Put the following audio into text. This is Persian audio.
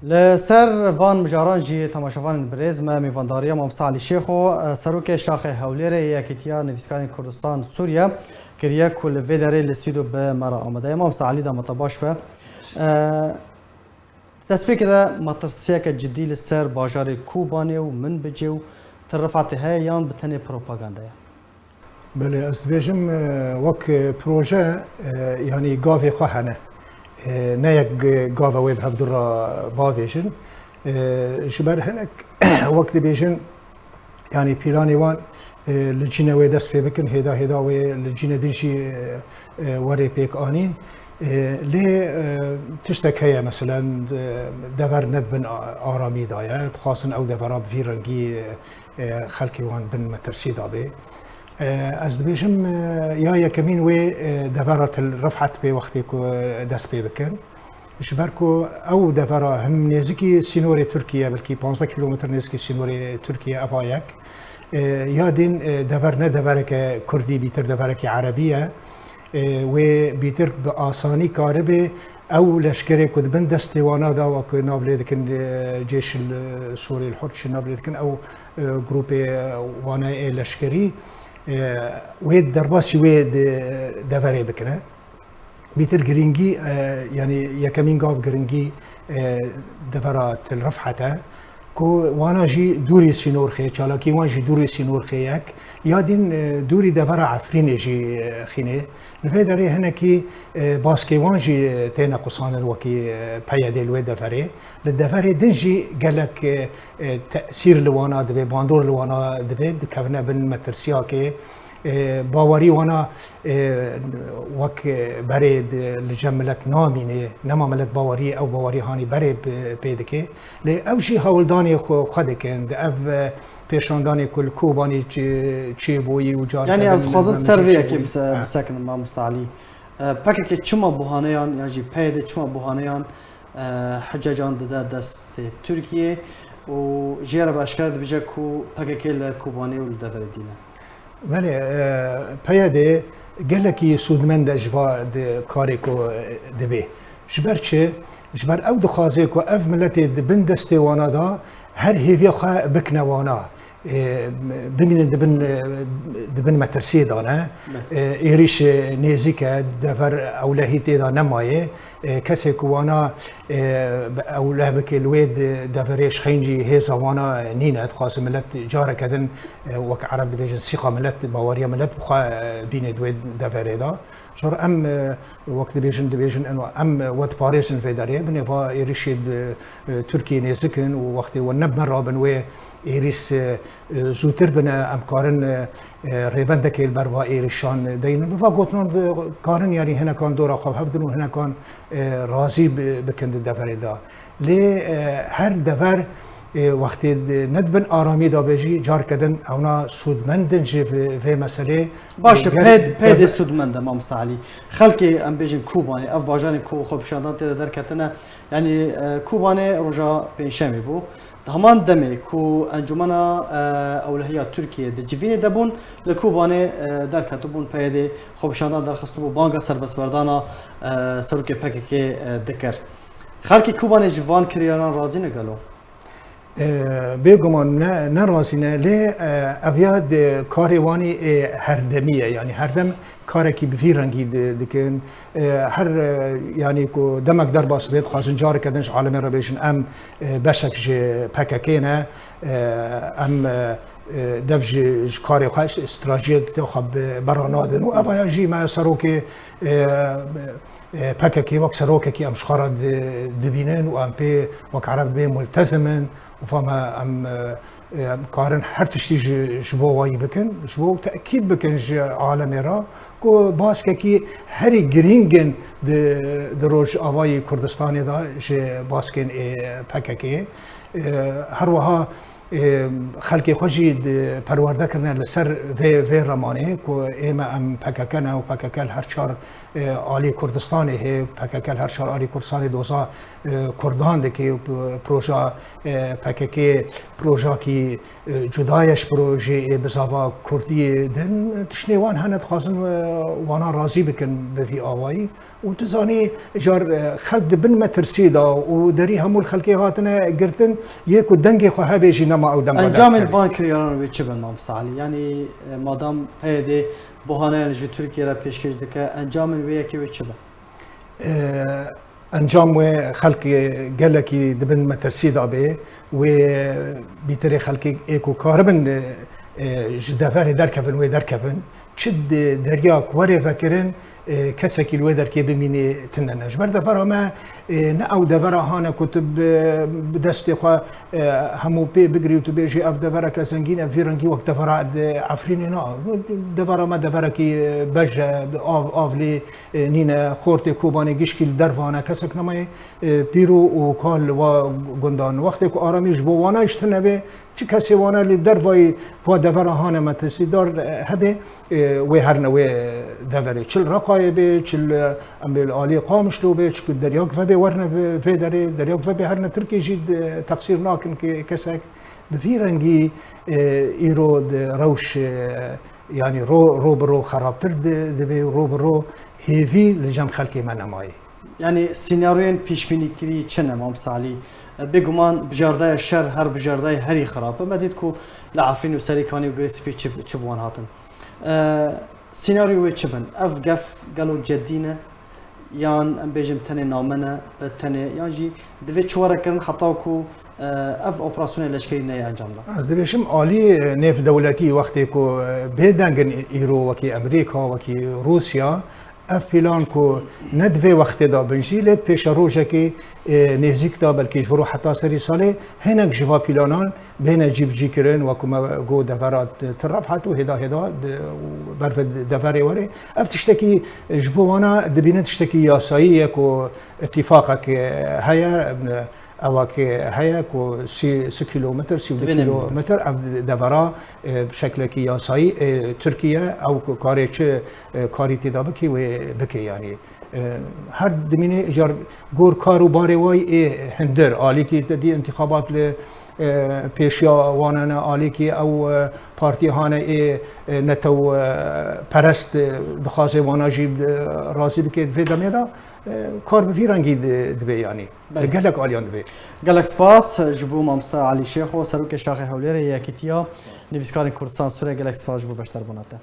لسر وان مجاران جی تماشاوان برز ما میوانداریا مامسا علی شیخو سروک شاخ هولیره یکیتیا نویسکان کردستان سوریا کریا کل ویدره لستیدو به مرا آمده مامسا علی دا متباش به تسبیح که مترسیه که جدی لسر باجار کوبانه و من بجیو ترفعت های یان بتنی پروپاگانده بله از بیشم وک پروژه یعنی گاوی خواهنه نه یک گاو وی به در باویشن شبر هنک وقت بیشن یعنی پیرانی وان لجنه وی دست پی بکن هدا وی لجنه دنشی وری پیک آنین لی تشتک هیا مثلا دور ندبن آرامی داید خاصن او دورا بفی رنگی خلقی وان بن مترسی دابه از دبیشم یا یکمین وی دورات رفعت به وقتی که دست پی بکن شبرکو او دورا هم نزدیکی سینوری ترکیه بلکی 15 کیلومتر نزدیکی سینوری ترکیه افایک یا دین دور نه دوره که کردی بیتر دوره که عربیه و بیتر به آسانی کاربه او لشکری کد بن دستی وانا دا و که نابلید کن جیش سوری الحرش نابلید کن او گروپ وانا لشکری وید درباسی وید دوره بکنه بیتر گرینگی یعنی یکمین گاو گرینگی دورات الرفحته کو وانا جی دوری سینور خی چالاکی وان جی دوری سینور خیک یادین دوری دورا عفرین جی خینه نفیداری هنکی باسکی وان جی تینا قصان الوکی پیاده الوی دفره لدفره دنجی گلک تأثیر لوانا دبی باندور لوانا دبی دکفنا بن مترسیا که باوری وانا وک برید لجملت نامینه نما ملت باوری او باوری هانی برید پیدکه لی اوشی هولدانی خود کند او پیشاندانی کل کوبانی چی بویی و جار یعنی از خوازم سرویه که بسکن ما مستعلی پکر که چما بوهانیان یا جی پیده چما بوهانیان حجاجان داده دست ترکیه و جیر باشکرد بجه کو پکر که لکوبانی و لدفر دینه ولی پیاده گلکی سودمند اجوا کاری کو دبی جبر چه جبر او دخوازه کو اف ملت دبن دستی وانا دا هر هیوی خوا بکنه وانا ببینن دبن مترسی دانه ایریش نزیک دفر اولهی تیدا نمایه کسی که وانا اوله بک الوید دفرش خینجی هیزا وانا نینه خاص ملت جاره کدن وک عرب دبیجن سیخا ملت باوریا ملت بخوا بین دوید دفره دا شور ام وقت دبیجن انو ام ود پاریس الفيدراليه بني فا ایریش ترکی نزیکن و وقتی و نب مرابن و ایریس زودتر بنا ام کارن ریبنده که البروا ایریشان دین و گوتنون کارن یعنی هنا کان دورا خواب هفدن و هنا کان راضی بکند دفره دا لی هر دفر وقتی ندبن آرامی دا بجی جار کدن اونا سودمندن جی في مسئله باشه پید سودمنده ما مستعلی خلقی ام بیجن کوبانی اف باجان کو خوب شاندان تیده در کتنه یعنی کوبانی روژا پینشمی بو همان دمه کو انجمن اولهیات ترکیه د جوین دبون لکوبانه در کتبون پیده خوب شاندان در خستو بانگا سربستاردانا سروک پککی دکر خلقی کوبانه جوان کریاران راضی نگلو بگمان نه رازینه لی اویاد کاروانی هردمیه یعنی هردم کاری که بفی رنگی دکن هر یعنی کو دمک در باس بید خواستن جار کدنش عالم را بیشن ام بشکش پککینه ام دفج کاری خواهش استراتژی خب برانادن و اویا جی ما سروک پککی وقت سروک کی ام شخارد دبینن و ام پی وقت عرب بی ملتزمن وفما ام کارن هر تشتی جبو وای بکن جبو تأکید بکن عالمی را کو باز که هری گرینگن دروج آوای کردستانی دا باز کن پککی هر وها خلقی خوشی پرورده کردن لسر وی رمانه که ایما ام پککن و پککل هر چهار آلی کردستانی هی پککل هر چهار آلی کردستانی دوزا کردان دکی پروژه پککی پروژه کی جدایش پروژه بزاوا کردی دن تشنیوان هند خواستن وانا راضی بکن به وی آوایی و تزانی جار خلق دبن مترسیدا و داری همول خلقی هاتنا گرتن یک و دنگی خواه بیجی نما او دنگا انجام الوان کریاران وی چه بن مامستا علی یعنی مادام پیده بحانه جو ترکیه را پیشکش دکه انجام وی یکی وی چه بن انجام و خلق گلکی دبن مترسیدا به و بیتری خلقی ایکو کاربن جدافر درکفن و درکفن چد دریا کوره فکرن کسی که الوی درکی بمینی تننش بر دفرا ما نه او دفرا هانا کتب دست خوا همو پی بگری و تو بیجی اف دفرا کسنگین افی رنگی وقت دفرا عفرینی نا دفرا ما دفرا کی بج آفلی نین خورت کوبانی گشکل دروانا کسک نمای پیرو و کال و گندان وقتی که آرامیش بوانا اشتنبه چی کسی وانا لی دروای و دفرا هانا مترسی دار هبه و هر نوع دفره چل رقای به چل امبل آلی قامش لو به چل دریاق و به ورنه في دریاق و به هر نترکی جید تقصیر ناکن که کسک بفی رنگی ایرو روش یعنی رو برو خرابتر دبی رو برو هیوی لجم خلقی من نمایی یعنی سیناریوین پیش بینی کردی چه نمام سالی بگمان بجاردای شر هر بجاردای هری خرابه مدید کو لعفرین و سریکانی و گریسپی چه بوان هاتن سیناریوی چه بن اف گف گلو جدینه یان ام بیجم تنه نامنه تنه یان جی دوی چواره کردن حتی کو اف اپراسیون لشکری نه انجام داد از دبیشم عالی نف دولتی وقتی کو بدنگن ایرو وکی امریکا وکی روسیا اف پیلان کو ندوی وقت دا بنجیلت پیش روزه که نزدیک دا بلکه فرو حتی سری ساله هنگ جوا پیلانان بین جیب جی کرن و کما گو دفرات طرف حتو هدا برف دفری وره اف تشتکی جبوانا دبینت تشتکی یاسایی کو اتفاق که هيا اواكي هيك و 6 كيلومتر 6 كيلومتر اف دفرا بشكل ياساي تركيا او كاري تدابكي وبكي يعني هر دمينه اجار گور کارو باره وای هندر عالی کی دی انتخابات ل پیشیا وانانه عالی کی او پارتی هانه نتو پرست دخوازه واناجی راضی بکید في دمیدا کار بفی رنگی دبی یعنی گلک عالیان دبی گلک سپاس جبو مامستا علی شیخ و سروک شاخ حولیر یکیتیا نویسکار کردستان سوریه گلک سپاس جبو بشتر بوناته